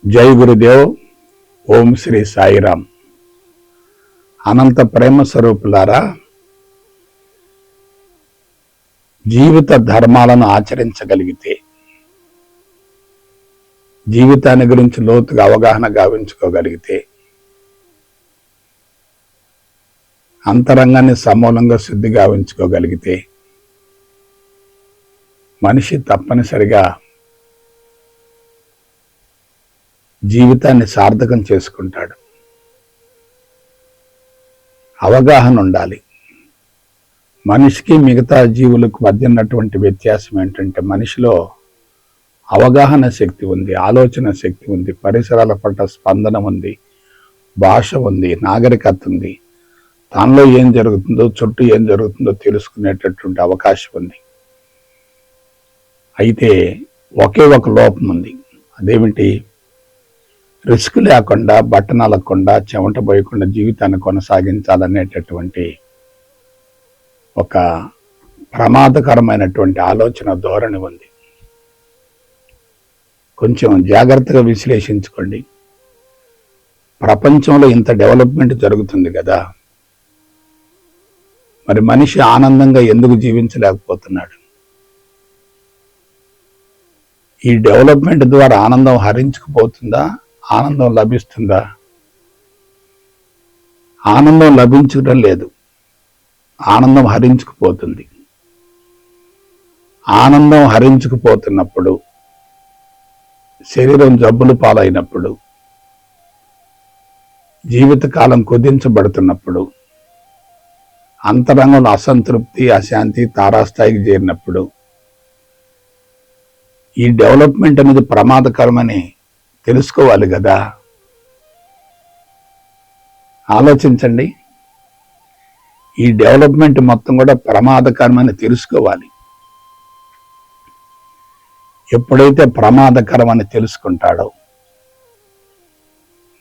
జై గురుదేవ్. ఓం శ్రీ సాయిరామ్. అనంత ప్రేమ స్వరూపులారా, జీవిత ధర్మాలను ఆచరించగలిగితే, జీవితాన్ని గురించి లోతుగా అవగాహన గావించుకోగలిగితే, అంతరంగాన్ని సమూలంగా శుద్ధి గావించుకోగలిగితే మనిషి తప్పనిసరిగా జీవితాన్ని సార్థకం చేసుకుంటాడు. అవగాహన ఉండాలి. మనిషికి మిగతా జీవులకు మధ్య ఉన్నటువంటి వ్యత్యాసం ఏంటంటే, మనిషిలో అవగాహన శక్తి ఉంది, ఆలోచన శక్తి ఉంది, పరిసరాల పట్ల స్పందన ఉంది, భాష ఉంది, నాగరికత ఉంది. తనలో ఏం జరుగుతుందో, చుట్టూ ఏం జరుగుతుందో తెలుసుకునేటటువంటి అవకాశం ఉంది. అయితే ఒకే ఒక లోపం ఉంది. అదేమిటి? రిస్క్ లేకుండా, బట్టనలకుండా, చెమట పోయకుండా జీవితాన్ని కొనసాగించాలనేటటువంటి ఒక ప్రమాదకరమైనటువంటి ఆలోచన ధోరణి ఉంది. కొంచెం జాగ్రత్తగా విశ్లేషించుకోండి. ప్రపంచంలో ఇంత డెవలప్మెంట్ జరుగుతుంది కదా, మరి మనిషి ఆనందంగా ఎందుకు జీవించలేకపోతున్నాడు? ఈ డెవలప్మెంట్ ద్వారా ఆనందం హరించుకుపోతుందా, ఆనందం లభిస్తుందా? ఆనందం లభించడం లేదు, ఆనందం హరించుకుపోతుంది. ఆనందం హరించుకుపోతున్నప్పుడు, శరీరం జబ్బులు పాలైనప్పుడు, జీవితకాలం కుదించబడుతున్నప్పుడు, అంతరంగంలో అసంతృప్తి, అశాంతి తారాస్థాయికి చేరినప్పుడు, ఈ డెవలప్మెంట్ అనేది ప్రమాదకరమని తెలుసుకోవాలి కదా. ఆలోచించండి. ఈ డెవలప్మెంట్ మొత్తం కూడా ప్రమాదకరమని తెలుసుకోవాలి. ఎప్పుడైతే ప్రమాదకరమని తెలుసుకుంటాడో,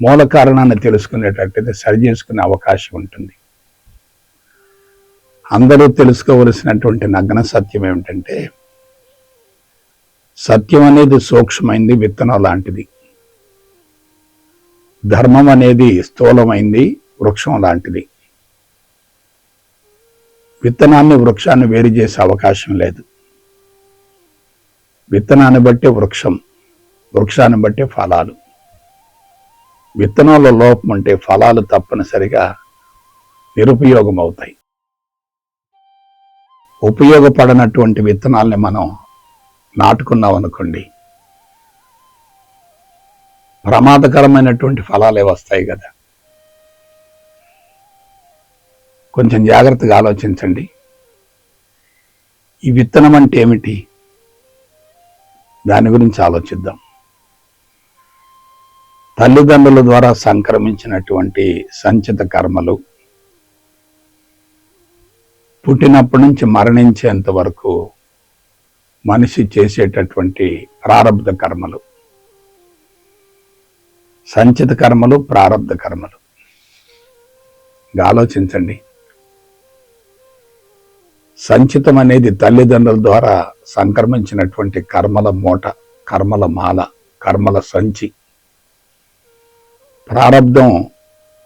మూల కారణాన్ని తెలుసుకునేటట్టయితే సరి చేసుకునే అవకాశం ఉంటుంది. అందరూ తెలుసుకోవలసినటువంటి నగ్న సత్యం ఏమిటంటే, సత్యం అనేది సూక్ష్మమైంది, విత్తనం లాంటిది. ధర్మం అనేది స్థూలమైంది, వృక్షం లాంటిది. విత్తనాన్ని, వృక్షాన్ని వేరు చేసే అవకాశం లేదు. విత్తనాన్ని బట్టి వృక్షం, వృక్షాన్ని బట్టి ఫలాలు. విత్తనంలో లోపం ఉంటే ఫలాలు తప్పనిసరిగా నిరుపయోగం అవుతాయి. ఉపయోగపడనటువంటి విత్తనాల్ని మనం నాటుకున్నాం అనుకోండి, ప్రమాదకరమైనటువంటి ఫలాలే వస్తాయి కదా. కొంచెం జాగ్రత్తగా ఆలోచించండి. ఈ విత్తనం అంటే ఏమిటి? దాని గురించి ఆలోచిద్దాం. తల్లిదండ్రుల ద్వారా సంక్రమించినటువంటి సంచిత కర్మలు, పుట్టినప్పటి నుంచి మరణించేంత వరకు మనిషి చేసేటటువంటి ప్రారబ్ధ కర్మలు, సంచిత కర్మలు, ప్రారబ్ధ కర్మలు. ఆలోచించండి. సంచితం అనేది తల్లిదండ్రుల ద్వారా సంక్రమించినటువంటి కర్మల మూట, కర్మల మాల, కర్మల సంచి. ప్రారబ్ధం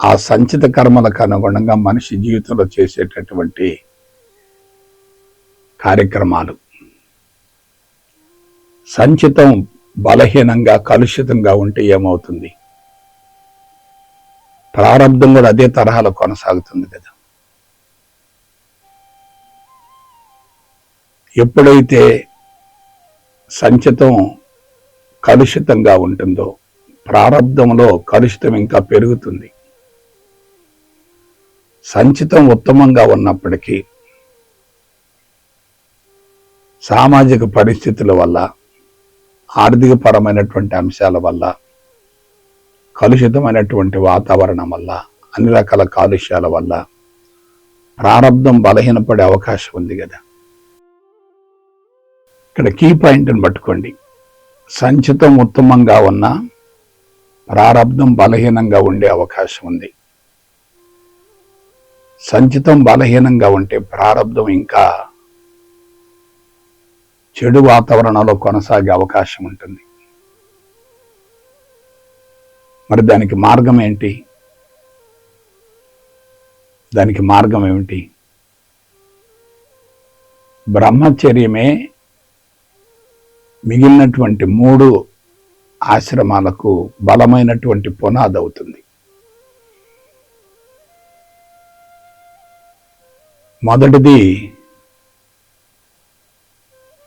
ఆ సంచిత కర్మలకు అనుగుణంగా మనిషి జీవితంలో చేసేటటువంటి కార్యక్రమాలు. సంచితం బలహీనంగా, కలుషితంగా ఉంటే ఏమవుతుంది? ప్రారబ్ధం కూడా అదే తరహాలో కొనసాగుతుంది కదా. ఎప్పుడైతే సంచితం కలుషితంగా ఉంటుందో, ప్రారబ్ధంలో కలుషితం ఇంకా పెరుగుతుంది. సంచితం ఉత్తమంగా ఉన్నప్పటికీ సామాజిక పరిస్థితుల వల్ల, ఆర్థిక పరమైనటువంటి అంశాల వల్ల, కలుషితమైనటువంటి వాతావరణం వల్ల, అన్ని రకాల కాలుష్యాల వల్ల ప్రారబ్ధం బలహీనపడే అవకాశం ఉంది కదా. ఇక్కడ కీ పాయింట్ని పట్టుకోండి. సంచితం ఉత్తమంగా ఉన్న ప్రారబ్ధం బలహీనంగా ఉండే అవకాశం ఉంది. సంచితం బలహీనంగా ఉంటే ప్రారబ్ధం ఇంకా చెడు వాతావరణంలో కొనసాగే అవకాశం ఉంటుంది. మరి దానికి మార్గం ఏంటి? దానికి మార్గం ఏమిటి? బ్రహ్మచర్యమే మిగిలినటువంటి 3 ఆశ్రమాలకు బలమైనటువంటి పునాది అవుతుంది. మొదటిది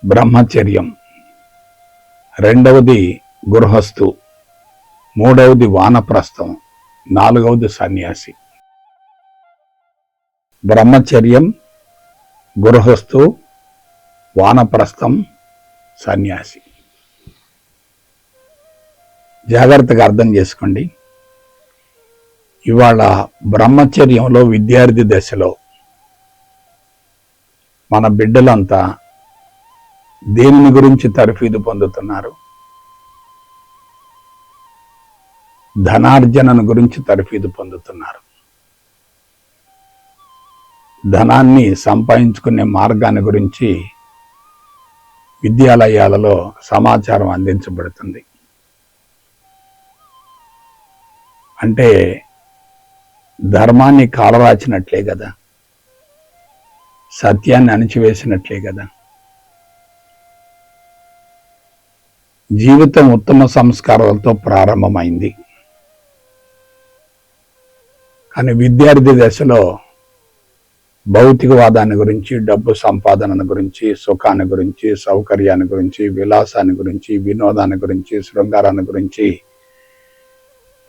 బ్రహ్మచర్యం, రెండవది గృహస్థు, మూడవది వానప్రస్థం, నాలుగవది సన్యాసి. బ్రహ్మచర్యం, గృహస్థు, వానప్రస్థం, సన్యాసి. జాగ్రత్తగా అర్థం చేసుకోండి. ఇవాళ బ్రహ్మచర్యంలో విద్యార్థి దశలో మన బిడ్డలంతా దేనిని గురించి తర్ఫీదు పొందుతున్నారు? ధనార్జనను గురించి తర్ఫీదు పొందుతున్నారు. ధనాన్ని సంపాదించుకునే మార్గాన్ని గురించి విద్యాలయాలలో సమాచారం అందించబడుతుంది. అంటే ధర్మాన్ని కాలరాచినట్లే కదా, సత్యాన్ని అణిచివేసినట్లే కదా. జీవితం ఉత్తమ సంస్కారాలతో ప్రారంభమైంది. కానీ విద్యార్థి దశలో భౌతికవాదాన్ని గురించి, డబ్బు సంపాదన గురించి, సుఖాన్ని గురించి, సౌకర్యాన్ని గురించి, విలాసాన్ని గురించి, వినోదాన్ని గురించి, శృంగారాన్ని గురించి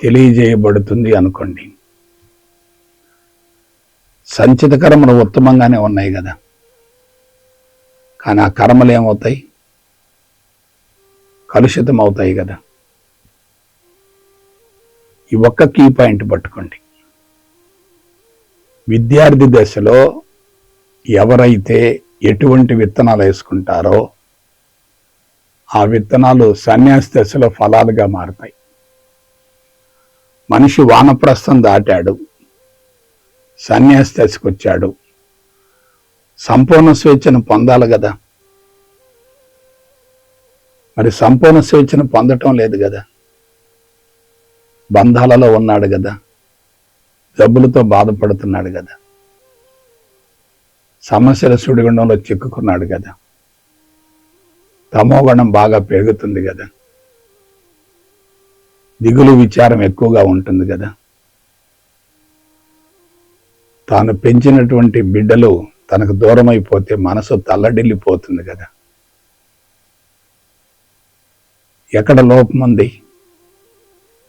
తెలియజేయబడుతుంది అనుకోండి. సంచిత కర్మలు ఉత్తమంగానే ఉన్నాయి కదా, కానీ ఆ కర్మలు ఏమవుతాయి? కలుషితం అవుతాయి కదా. ఈ ఒక్క కీ పాయింట్ పట్టుకోండి. విద్యార్థి దశలో ఎవరైతే ఎటువంటి విత్తనాలు వేసుకుంటారో ఆ విత్తనాలు సన్యాసి దశలో ఫలాలుగా మారుతాయి. మనిషి వానప్రస్థం దాటాడు, సన్యాసి దశకు వచ్చాడు, సంపూర్ణ స్వేచ్ఛను పొందాలి కదా. మరి సంపూర్ణ స్వేచ్ఛను పొందటం లేదు కదా. బంధాలలో ఉన్నాడు కదా, జబ్బులతో బాధపడుతున్నాడు కదా, సమస్యల సుడిగుండంలో చిక్కుకున్నాడు కదా, తమోగుణం బాగా పెరుగుతుంది కదా, దిగులు విచారం ఎక్కువగా ఉంటుంది కదా, తాను పెంచినటువంటి బిడ్డలు తనకు దూరం అయిపోతే మనసు తల్లడిల్లిపోతుంది కదా. ఎక్కడ లోపం ఉంది,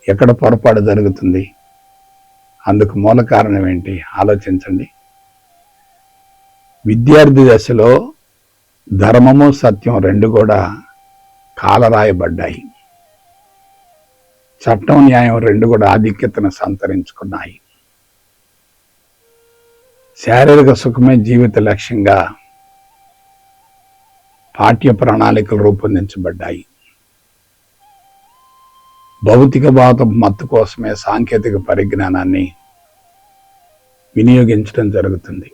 ఎక్కడ పొరపాటు జరుగుతుంది? అందుకు మూల కారణం ఏంటి ఆలోచించండి. విద్యార్థి దశలో ధర్మము సత్యం రెండు కూడా కాలరాయబడ్డాయి. చట్టం న్యాయం రెండు కూడా ఆధిక్యతను సంతరించుకున్నాయి. శారీరక సుఖమే జీవిత లక్ష్యంగా పాఠ్య ప్రణాళికలు రూపొందించబడ్డాయి. భౌతికవాదం మత్తు కోసమే సాంకేతిక పరిజ్ఞానాన్ని వినియోగించడం జరుగుతుంది.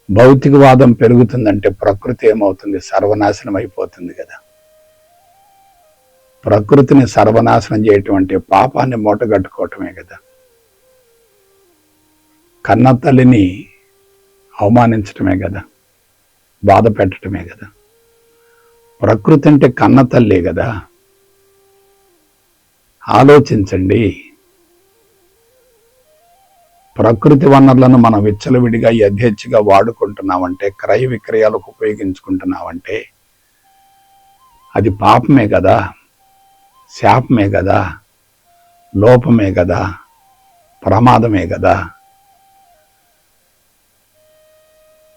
భౌతికవాదం పెరుగుతుందంటే ప్రకృతి ఏమవుతుంది? సర్వనాశనం అయిపోతుంది కదా. ప్రకృతిని సర్వనాశనం చేయటం అంటే పాపాన్ని మూటగట్టుకోవటమే కదా. కన్న తల్లిని అవమానించటమే కదా, బాధ పెట్టడమే కదా. ప్రకృతి అంటే కన్న తల్లే కదా. ఆలోచించండి. ప్రకృతి వనరులను మనం విచ్చలవిడిగా యథేచ్ఛగా వాడుకుంటున్నామంటే, క్రయ విక్రయాలకు ఉపయోగించుకుంటున్నామంటే అది పాపమే కదా, శాపమే కదా, లోపమే కదా, ప్రమాదమే కదా.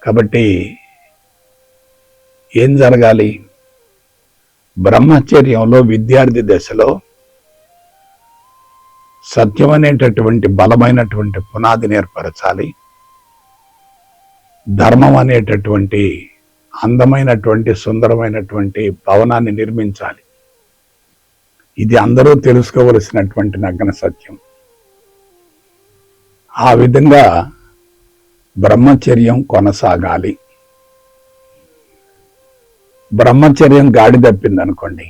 కాబట్టి ఏం జరగాలి? బ్రహ్మచర్యంలో విద్యార్థి దశలో సత్యం అనేటటువంటి బలమైనటువంటి పునాదిని ఏర్పరచాలి. ధర్మం అనేటటువంటి అందమైనటువంటి సుందరమైనటువంటి భవనాన్ని నిర్మించాలి. ఇది అందరూ తెలుసుకోవలసినటువంటి నగ్న సత్యం. ఆ విధంగా బ్రహ్మచర్యం కొనసాగాలి. బ్రహ్మచర్యం గాడి తప్పిందనుకోండి,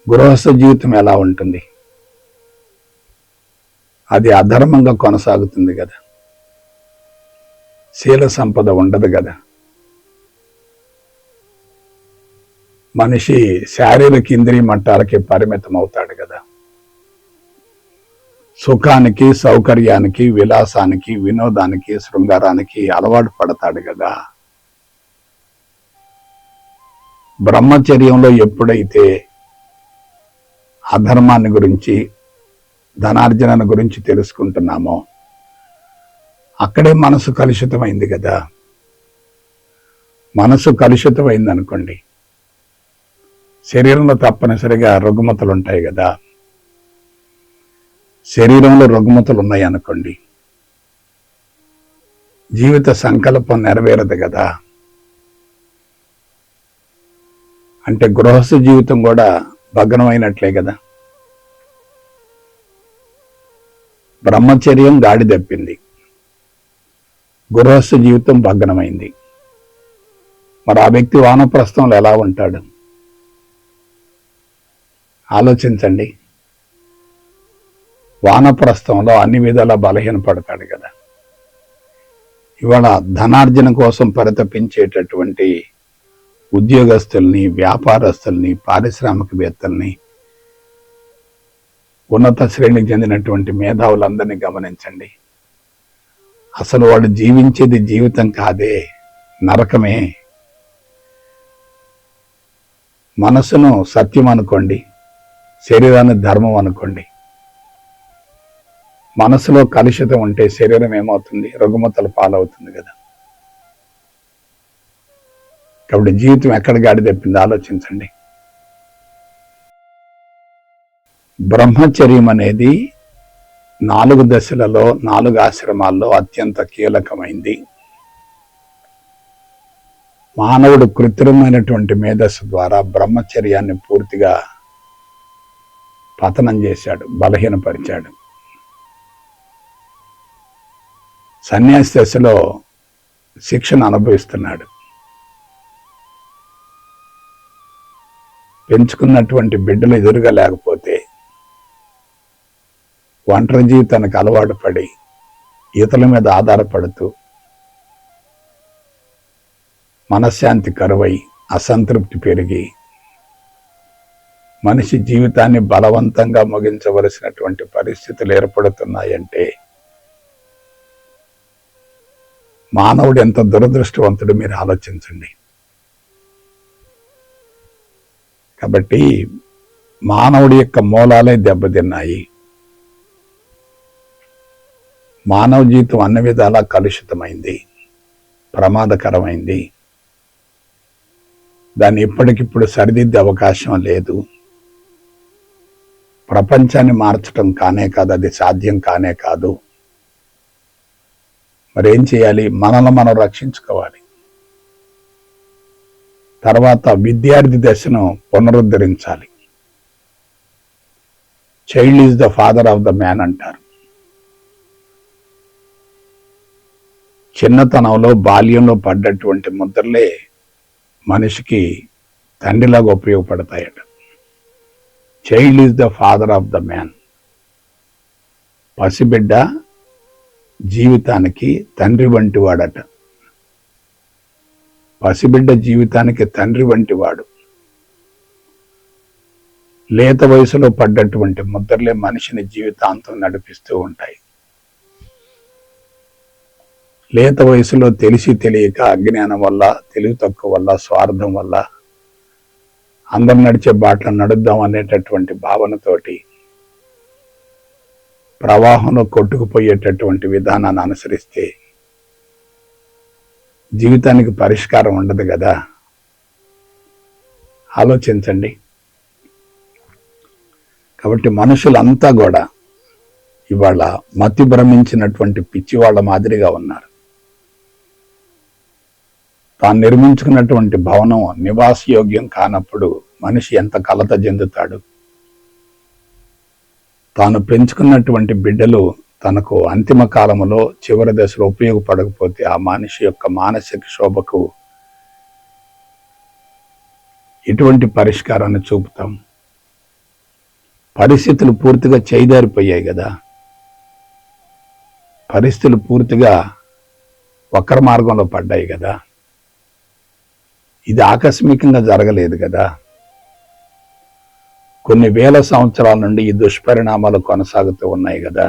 గృహస్థ జీవితం ఎలా ఉంటుంది? అది అధర్మంగా కొనసాగుతుంది కదా, శీల సంపద ఉండదు కదా, మనిషి శారీరక ఇంద్రియ మట్టాలకి పరిమితం అవుతాడు కదా, సుఖానికి, సౌకర్యానికి, విలాసానికి, వినోదానికి, శృంగారానికి అలవాటు పడతాడు కదా. బ్రహ్మచర్యంలో ఎప్పుడైతే అధర్మాన్ని గురించి, ధనార్జన గురించి తెలుసుకుంటున్నామో అక్కడే మనసు కలుషితమైంది కదా. మనసు కలుషితమైంది అనుకోండి, శరీరంలో తప్పనిసరిగా రుగ్మతలు ఉంటాయి కదా. శరీరంలో రుగ్మతలు ఉన్నాయి అనుకోండి, జీవిత సంకల్పం నెరవేరదు కదా. అంటే గృహస్థ జీవితం కూడా భగ్నమైనట్లే కదా. బ్రహ్మచర్యం గాడి తప్పింది, గృహస్థ జీవితం భగ్నమైంది. మరి ఆ వ్యక్తి వానప్రస్థంలో ఎలా ఉంటాడు ఆలోచించండి. వానప్రస్థంలో అన్ని విధాలా బలహీనపడతాడు కదా. ఇవాళ ధనార్జన కోసం పరితపించేటటువంటి ఉద్యోగస్తుల్ని, వ్యాపారస్తుల్ని, పారిశ్రామికవేత్తల్ని, ఉన్నత శ్రేణికి చెందినటువంటి మేధావులందరినీ గమనించండి. అసలు వాడు జీవించేది జీవితం కాదే, నరకమే. మనసును సత్యం అనుకోండి, శరీరాన్ని ధర్మం అనుకోండి. మనసులో కలుషితం ఉంటే శరీరం ఏమవుతుంది? రుగ్మతల పాలవుతుంది కదా. కాబట్టి జీవితం ఎక్కడ గాడి తప్పింది ఆలోచించండి. బ్రహ్మచర్యం అనేది 4 దశలలో, 4 ఆశ్రమాల్లో అత్యంత కీలకమైంది. మానవుడు కృత్రిమైనటువంటి మేధస్సు ద్వారా బ్రహ్మచర్యాన్ని పూర్తిగా పతనం చేశాడు, బలహీనపరిచాడు. సన్యాసి దశలో శిక్షణ అనుభవిస్తున్నాడు. పెంచుకున్నటువంటి బిడ్డలు ఎదురుగా లేకపోతే ఒంటరి జీవితానికి అలవాటు పడి ఇతరుల మీద ఆధారపడుతూ మనశ్శాంతి కరువై అసంతృప్తి పెరిగి మనిషి జీవితాన్ని బలవంతంగా ముగించవలసినటువంటి పరిస్థితులు ఏర్పడుతున్నాయంటే మానవుడు ఎంత దురదృష్టవంతుడు మీరు ఆలోచించండి. కాబట్టి మానవుడి యొక్క మూలాలే దెబ్బతిన్నాయి. మానవ జీవితం అన్ని విధాలా కలుషితమైంది, ప్రమాదకరమైంది. దాన్ని ఇప్పటికిప్పుడు సరిదిద్దే అవకాశం లేదు. ప్రపంచాన్ని మార్చడం కానే కాదు, అది సాధ్యం కానే కాదు. మరేం చేయాలి? మనల్ని మనం రక్షించుకోవాలి. తర్వాత విద్యార్థి దశను పునరుద్ధరించాలి. Child is the father of the man అంటారు. చిన్నతనంలో, బాల్యంలో పడ్డటువంటి ముద్రలే మనిషికి తండ్రిలాగా ఉపయోగపడతాయట. Child is the father of the man. పసిబిడ్డ జీవితానికి తండ్రి వంటి వాడట. పసిబిడ్డ జీవితానికి తండ్రి వంటి వాడు. లేత వయసులో పడ్డటువంటి ముద్రలే మనిషిని జీవితాంతం నడిపిస్తూ ఉంటాయి. లేత వయసులో తెలిసి తెలియక అజ్ఞానం వల్ల, తెలివి తక్కువ వల్ల, స్వార్థం వల్ల అందరు నడిచే బాటలు నడుద్దాం అనేటటువంటి భావనతోటి ప్రవాహంలో కొట్టుకుపోయేటటువంటి విధానాన్ని అనుసరిస్తే జీవితానికి పరిష్కారం ఉండదు కదా. ఆలోచించండి. కాబట్టి మనుషులంతా కూడా ఇవాళ మతి భ్రమించినటువంటి పిచ్చివాళ్ల మాదిరిగా ఉన్నారు. తాను నిర్మించుకున్నటువంటి భవనం నివాసయోగ్యం కానప్పుడు మనిషి ఎంత కలత చెందుతాడు. తాను పెంచుకున్నటువంటి బిడ్డలు తనకు అంతిమ కాలంలో చివరి దశలో ఉపయోగపడకపోతే ఆ మనిషి యొక్క మానసిక శోభకు ఎటువంటి పరిష్కారాన్ని చూపుతాం? పరిస్థితులు పూర్తిగా చేయిదారిపోయాయి కదా, పరిస్థితులు పూర్తిగా వక్ర మార్గంలో పడ్డాయి కదా. ఇది ఆకస్మికంగా జరగలేదు కదా. కొన్ని వేల సంవత్సరాల నుండి ఈ దుష్పరిణామాలు కొనసాగుతూ ఉన్నాయి కదా.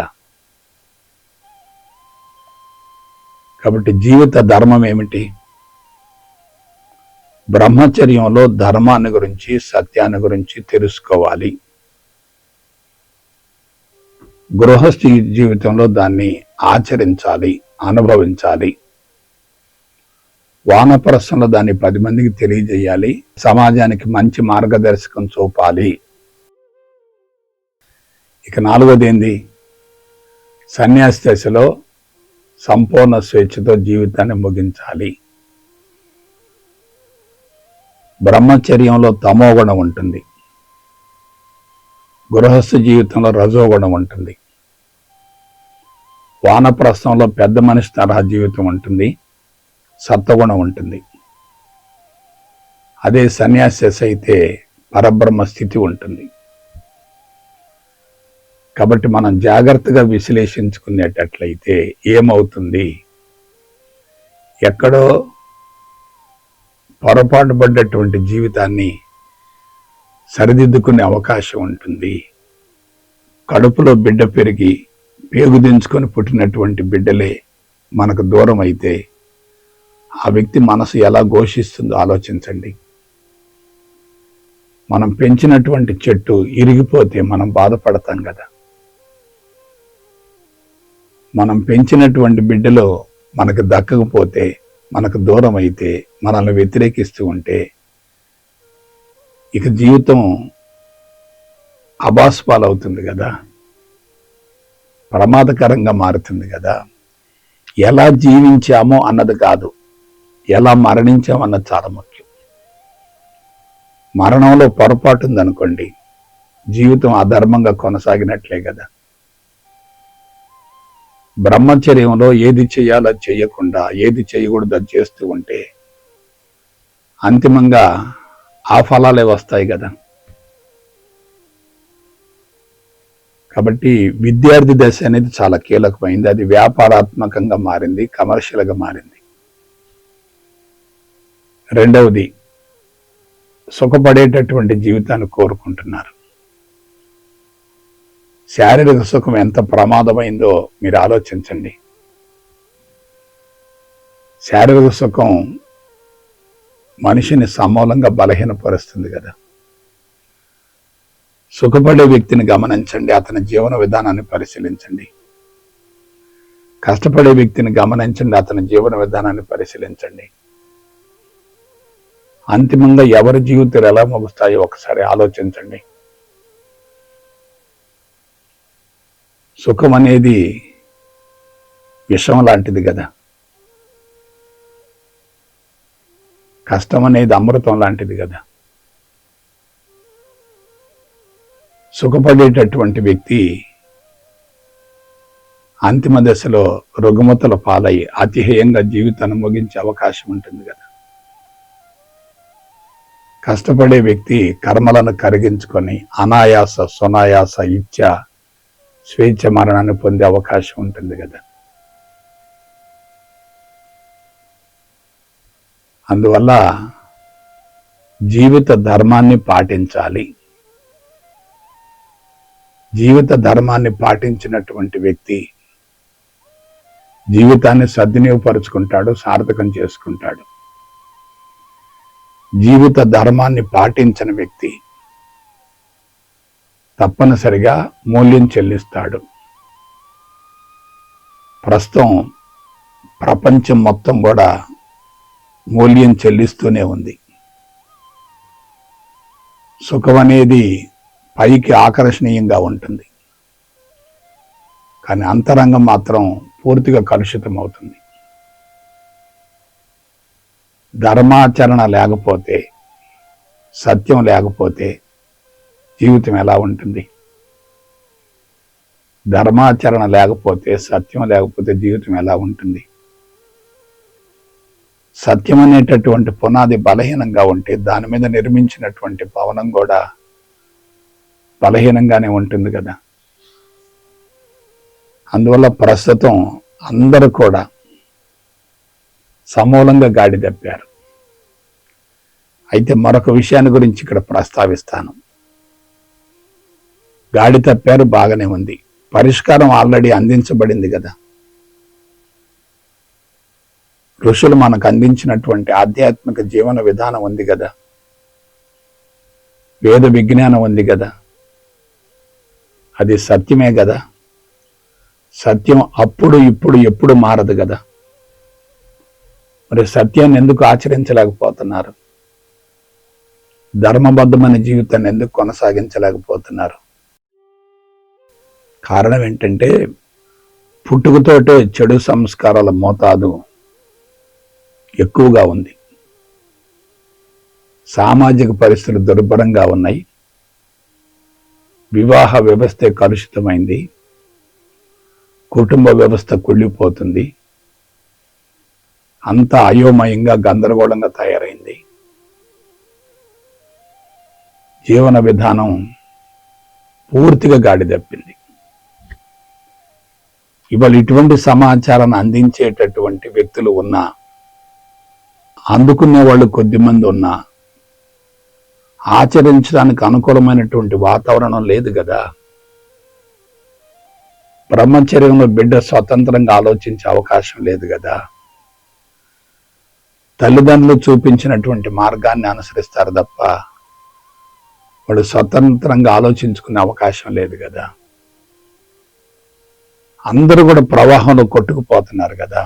కాబట్టి జీవిత ధర్మం ఏమిటి? బ్రహ్మచర్యంలో ధర్మాన్ని గురించి, సత్యాన్ని గురించి తెలుసుకోవాలి. గృహస్థి జీవితంలో దాన్ని ఆచరించాలి, అనుభవించాలి. వానప్రస్థంలో దాన్ని 10 మందికి తెలియజేయాలి, సమాజానికి మంచి మార్గదర్శకం చూపాలి. ఇక 4వది ఏంది? సన్యాసి దశలో సంపూర్ణ స్వేచ్ఛతో జీవితాన్ని ముగించాలి. బ్రహ్మచర్యంలో తమోగుణం ఉంటుంది, గృహస్థ జీవితంలో రజోగుణం ఉంటుంది, వానప్రస్థంలో పెద్ద మనిషి తరహా జీవితం ఉంటుంది, సత్వగుణం ఉంటుంది. అదే సన్యాసి అయితే పరబ్రహ్మ స్థితి ఉంటుంది. కాబట్టి మనం జాగ్రత్తగా విశ్లేషించుకునేటట్లయితే ఏమవుతుంది? ఎక్కడో పొరపాటు పడ్డటువంటి జీవితాన్ని సరిదిద్దుకునే అవకాశం ఉంటుంది. కడుపులో బిడ్డ పెరిగి పేగుదించుకొని పుట్టినటువంటి బిడ్డలే మనకు దూరం అయితే ఆ వ్యక్తి మనసు ఎలా ఘోషిస్తుందో ఆలోచించండి. మనం పెంచినటువంటి చెట్టు ఇరిగిపోతే మనం బాధపడతాం కదా. మనం పెంచినటువంటి బిడ్డలో మనకు దక్కకపోతే, మనకు దూరం అయితే, మనల్ని వ్యతిరేకిస్తూ ఉంటే ఇక జీవితం అబాస్పాలవుతుంది కదా, ప్రమాదకరంగా మారుతుంది కదా. ఎలా జీవించామో అన్నది కాదు, ఎలా మరణించామో అన్నది చాలా ముఖ్యం. మరణంలో పొరపాటు ఉందనుకోండి, జీవితం అధర్మంగా కొనసాగినట్లే కదా. బ్రహ్మచర్యంలో ఏది చేయాలో చేయకుండా, ఏది చేయకూడదో చేస్తూ ఉంటే అంతిమంగా ఆ ఫలాలే వస్తాయి కదా. కాబట్టి విద్యార్థి దశ అనేది చాలా కీలకమైంది. అది వ్యాపారాత్మకంగా మారింది, కమర్షియల్గా మారింది. 2వది, సుఖపడేటటువంటి జీవితాన్ని కోరుకుంటున్నారు. శారీరక సుఖం ఎంత ప్రమాదమైందో మీరు ఆలోచించండి. శారీరక సుఖం మనిషిని సమూలంగా బలహీనపరుస్తుంది కదా. సుఖపడే వ్యక్తిని గమనించండి, అతని జీవన విధానాన్ని పరిశీలించండి. కష్టపడే వ్యక్తిని గమనించండి, అతని జీవన విధానాన్ని పరిశీలించండి. అంతిమంగా ఎవరి జీవితాలు ఎలా ముగుస్తాయో ఒకసారి ఆలోచించండి. సుఖం అనేది విషం లాంటిది కదా, కష్టం అనేది అమృతం లాంటిది కదా. సుఖపడేటటువంటి వ్యక్తి అంతిమ దశలో రుగ్మతల పాలై అతిహేయంగా జీవితాన్ని ముగించే అవకాశం ఉంటుంది కదా. కష్టపడే వ్యక్తి కర్మలను కరిగించుకొని అనాయాస, సునాయాస, ఇచ్ఛ, స్వేచ్ఛ మరణాన్ని పొందే అవకాశం ఉంటుంది కదా. అందువల్ల జీవిత ధర్మాన్ని పాటించాలి. జీవిత ధర్మాన్ని పాటించినటువంటి వ్యక్తి జీవితాన్ని సద్వినియోగపరుచుకుంటాడు, సార్థకం చేసుకుంటాడు. జీవిత ధర్మాన్ని పాటించని వ్యక్తి తప్పనిసరిగా మూల్యం చెల్లిస్తాడు. ప్రస్తుతం ప్రపంచం మొత్తం కూడా మూల్యం చెల్లిస్తూనే ఉంది. సుఖం అనేది పైకి ఆకర్షణీయంగా ఉంటుంది, కానీ అంతరంగం మాత్రం పూర్తిగా కలుషితం అవుతుంది. ధర్మాచరణ లేకపోతే, సత్యం లేకపోతే జీవితం ఎలా ఉంటుంది? ధర్మాచరణ లేకపోతే, సత్యం లేకపోతే జీవితం ఎలా ఉంటుంది? సత్యం అనేటటువంటి పునాది బలహీనంగా ఉంటే దాని మీద నిర్మించినటువంటి భవనం కూడా బలహీనంగానే ఉంటుంది కదా. అందువల్ల ప్రస్తుతం అందరూ కూడా సమూలంగా గాడి తప్పారు. అయితే మరొక విషయాన్ని గురించి ఇక్కడ ప్రస్తావిస్తాను. గాడి తప్పారు, బాగానే ఉంది. పరిష్కారం ఆల్రెడీ అందించబడింది కదా. ఋషులు మనకు అందించినటువంటి ఆధ్యాత్మిక జీవన విధానం ఉంది కదా, వేద విజ్ఞానం ఉంది కదా, అది సత్యమే కదా. సత్యం అప్పుడు ఇప్పుడు ఎప్పుడు మారదు కదా. మరి సత్యాన్ని ఎందుకు ఆచరించలేకపోతున్నారు? ధర్మబద్ధమైన జీవితాన్ని ఎందుకు కొనసాగించలేకపోతున్నారు? కారణం ఏంటంటే పుట్టుకతోటే చెడు సంస్కారాల మోతాదు ఎక్కువగా ఉంది. సామాజిక పరిస్థితులు దుర్భరంగా ఉన్నాయి. వివాహ వ్యవస్థ కలుషితమైంది. కుటుంబ వ్యవస్థ కుళ్ళిపోతుంది. అంతా అయోమయంగా గందరగోళంగా తయారైంది. జీవన విధానం పూర్తిగా గాడి తప్పింది. ఇవాళ ఇటువంటి సమాచారాన్ని అందించేటటువంటి వ్యక్తులు ఉన్నా, అందుకునే వాళ్ళు కొద్దిమంది ఉన్నా, ఆచరించడానికి అనుకూలమైనటువంటి వాతావరణం లేదు కదా. బ్రహ్మచర్యంలో బిడ్డ స్వతంత్రంగా ఆలోచించే అవకాశం లేదు కదా. తల్లిదండ్రులు చూపించినటువంటి మార్గాన్ని అనుసరిస్తారు తప్ప వాడు స్వతంత్రంగా ఆలోచించుకునే అవకాశం లేదు కదా. అందరూ కూడా ప్రవాహంలో కొట్టుకుపోతున్నారు కదా.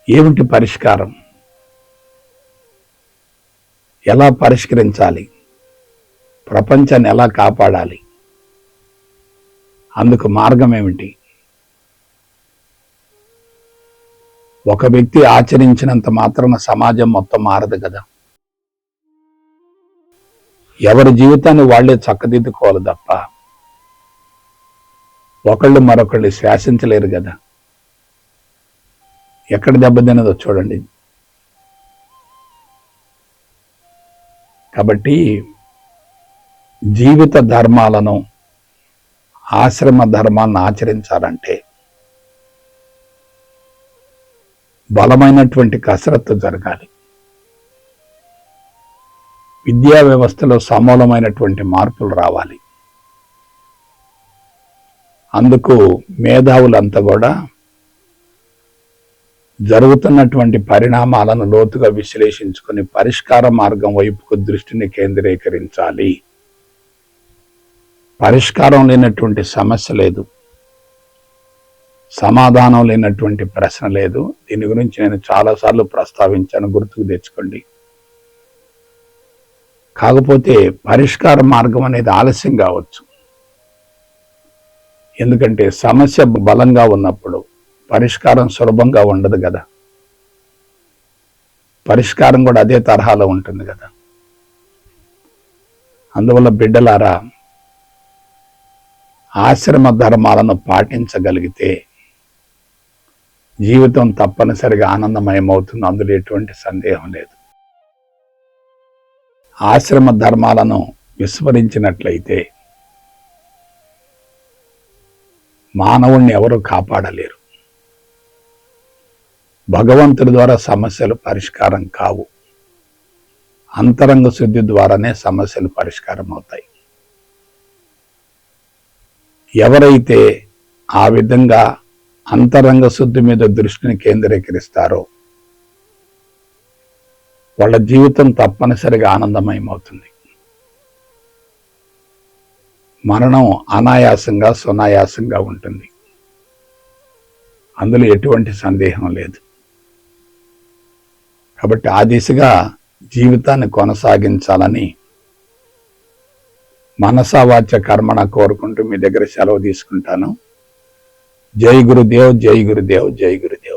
ఏమిటి పరిష్కారం? ఎలా పరిష్కరించాలి? ప్రపంచాన్ని ఎలా కాపాడాలి? అందుకు మార్గం ఏమిటి? ఒక వ్యక్తి ఆచరించినంత మాత్రాన సమాజం మొత్తం మారదు కదా. ఎవరి జీవితాన్ని వాళ్లే చక్కదిద్దుకోవాలి తప్ప ఒకళ్ళు మరొకళ్ళు శాసించలేరు కదా. ఎక్కడ దెబ్బతిన్నదో చూడండి. కాబట్టి జీవిత ధర్మాలను, ఆశ్రమ ధర్మాలను ఆచరించాలంటే బలమైనటువంటి కసరత్తు జరగాలి. విద్యా వ్యవస్థలో సమూలమైనటువంటి మార్పులు రావాలి. అందుకు మేధావులంతా కూడా జరుగుతున్నటువంటి పరిణామాలను లోతుగా విశ్లేషించుకొని పరిష్కార మార్గం వైపుకు దృష్టిని కేంద్రీకరించాలి. పరిష్కారం లేనటువంటి సమస్య లేదు, సమాధానం లేనటువంటి ప్రశ్న లేదు. దీని గురించి నేను చాలాసార్లు ప్రస్తావించాను, గుర్తుకు తెచ్చుకోండి. కాకపోతే పరిష్కార మార్గం అనేది ఆలస్యం కావచ్చు. ఎందుకంటే సమస్య బలంగా ఉన్నప్పుడు పరిష్కారం సులభంగా ఉండదు కదా. పరిష్కారం కూడా అదే తరహాలో ఉంటుంది కదా. అందువల్ల బిడ్డలారా, ఆశ్రమ ధర్మాలను పాటించగలిగితే జీవితం తప్పనిసరిగా ఆనందమయమవుతుంది. అందులో ఎటువంటి సందేహం లేదు. ఆశ్రమ ధర్మాలను విస్మరించినట్లయితే మానవుణ్ణి ఎవరు కాపాడలేరు. భగవంతుడి ద్వారా సమస్యలు పరిష్కారం కావు. అంతరంగ శుద్ధి ద్వారానే సమస్యలు పరిష్కారం అవుతాయి. ఎవరైతే ఆ విధంగా అంతరంగ శుద్ధి మీద దృష్టిని కేంద్రీకరిస్తారో వాళ్ళ జీవితం తప్పనిసరిగా ఆనందమయమవుతుంది. మరణం అనాయాసంగా, సునాయాసంగా ఉంటుంది. అందులో ఎటువంటి సందేహం లేదు. కాబట్టి ఆ దిశగా జీవితాన్ని కొనసాగించాలని మనసా వాచ కర్మణ కోరుకుంటూ మీ దగ్గర సెలవు తీసుకుంటాను. జై గురుదేవ్, జై గురుదేవ్, జై గురుదేవ్.